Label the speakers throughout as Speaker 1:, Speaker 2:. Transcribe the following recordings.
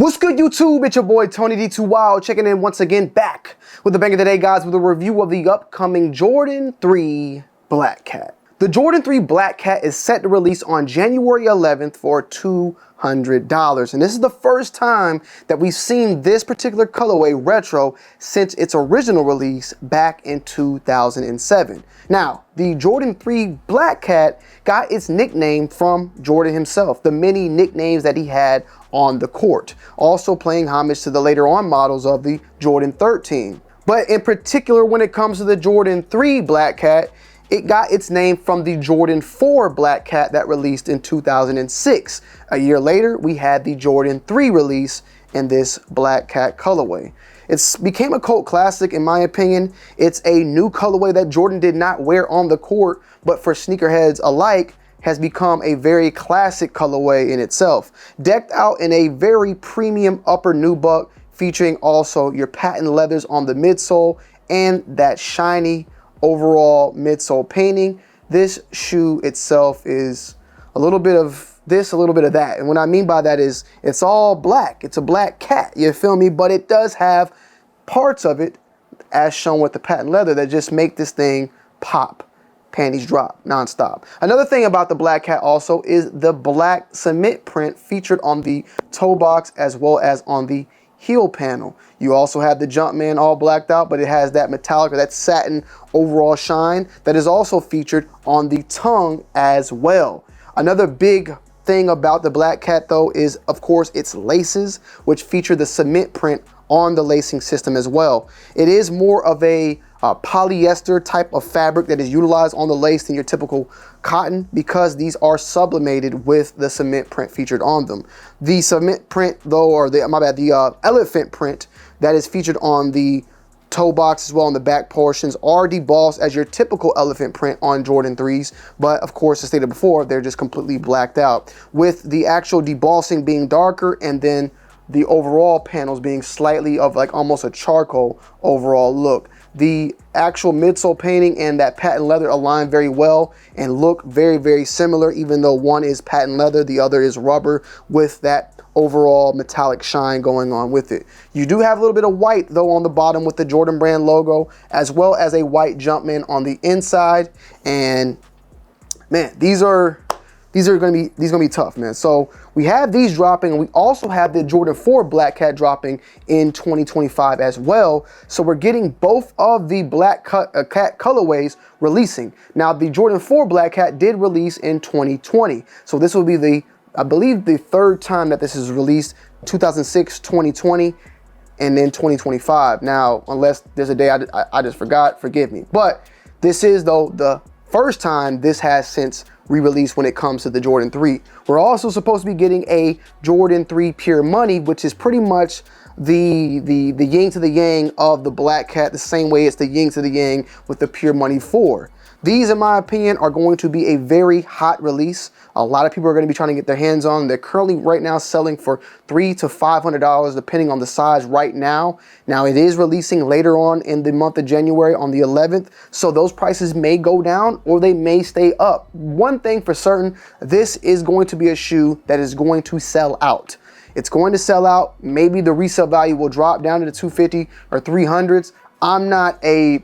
Speaker 1: What's good, YouTube? It's your boy Tony D2 Wild checking in once again, back with the banger today, guys, with a review of the upcoming Jordan 3 Black Cat. The Jordan 3 Black Cat is set to release on January 11th for $200. And this is the first time that we've seen this particular colorway retro since its original release back in 2007. Now, the Jordan 3 Black Cat got its nickname from Jordan himself, the many nicknames that he had on the court, also paying homage to the later on models of the Jordan 13. But in particular, when it comes to the Jordan 3 Black Cat, it got its name from the Jordan 4 Black Cat that released in 2006. A year later, we had the Jordan 3 release in this Black Cat colorway. It's became a cult classic in my opinion. It's a new colorway that Jordan did not wear on the court, but for sneakerheads alike, has become a very classic colorway in itself. Decked out in a very premium upper nubuck, featuring also your patent leathers on the midsole and that shiny overall midsole painting. This shoe itself is a little bit of this, a little bit of that. And what I mean by that is it's all black. It's a black cat, you feel me? But it does have parts of it, as shown with the patent leather, that just make this thing pop. Panties drop non-stop. Another thing about the Black Cat also is the black cement print featured on the toe box as well as on the heel panel. You also have the Jumpman all blacked out, but it has that metallic or that satin overall shine that is also featured on the tongue as well. Another big thing about the Black Cat though is, of course, its laces, which feature the cement print on the lacing system as well. It is more of a polyester type of fabric that is utilized on the lace than your typical cotton, because these are sublimated with the cement print featured on them. The cement print though, or the elephant print that is featured on the toe box as well on the back portions, are debossed as your typical elephant print on Jordan 3s, but of course, as stated before, they're just completely blacked out, with the actual debossing being darker and then the overall panels being slightly of like almost a charcoal overall look. The actual midsole painting and that patent leather align very well and look very, very similar, even though one is patent leather, the other is rubber with that overall metallic shine going on with it. You do have a little bit of white though on the bottom with the Jordan brand logo, as well as a white Jumpman on the inside. And man, these are gonna be tough, man. So we have these dropping, and we also have the Jordan 4 Black Cat dropping in 2025 as well. So we're getting both of the Black Cat colorways releasing. Now the Jordan 4 Black Cat did release in 2020. So this will be I believe the third time that this is released, 2006, 2020, and then 2025. Now, unless there's a day I just forgot, forgive me. But this is though the first time this has since re-released when it comes to the Jordan 3. We're also supposed to be getting a Jordan 3 Pure Money, which is pretty much the yin to the yang of the Black Cat, the same way it's the yin to the yang with the Pure Money 4. These, in my opinion, are going to be a very hot release. A lot of people are going to be trying to get their hands on. They're currently right now selling for $300 to $500 depending on the size right now. Now it is releasing later on in the month of January on the 11th. So those prices may go down or they may stay up. One thing for certain, this is going to be a shoe that is going to sell out. It's going to sell out. Maybe the resale value will drop down to the 250 or 300s. I'm not a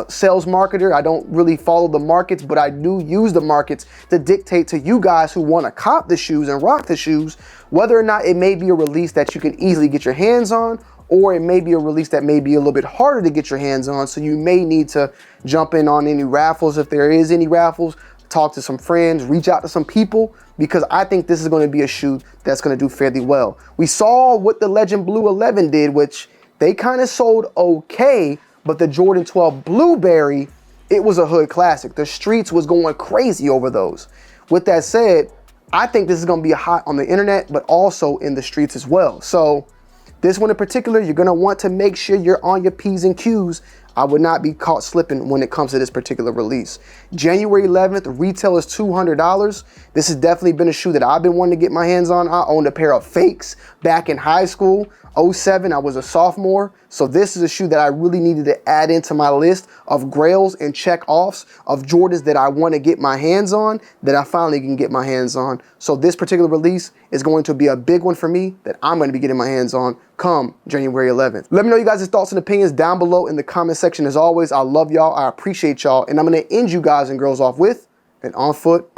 Speaker 1: sales marketer. I don't really follow the markets, but I do use the markets to dictate to you guys who want to cop the shoes and rock the shoes, whether or not it may be a release that you can easily get your hands on, or it may be a release that may be a little bit harder to get your hands on. So you may need to jump in on any raffles if there is any raffles, talk to some friends, reach out to some people, because I think this is going to be a shoe that's going to do fairly well. We saw what the Legend Blue 11 did, which they kind of sold okay, but the Jordan 12 Blueberry, it was a hood classic. The streets was going crazy over those. With that said, I think this is going to be hot on the internet, but also in the streets as well. So this one in particular, you're going to want to make sure you're on your P's and Q's. I would not be caught slipping when it comes to this particular release. January 11th, retail is $200. This has definitely been a shoe that I've been wanting to get my hands on. I owned a pair of fakes back in high school. 07, I was a sophomore. So this is a shoe that I really needed to add into my list of grails and check offs of Jordans that I want to get my hands on, that I finally can get my hands on. So this particular release is going to be a big one for me that I'm going to be getting my hands on come January 11th. Let me know you guys' thoughts and opinions down below in the comment section. As always, I love y'all. I appreciate y'all. And I'm going to end you guys and girls off with an on foot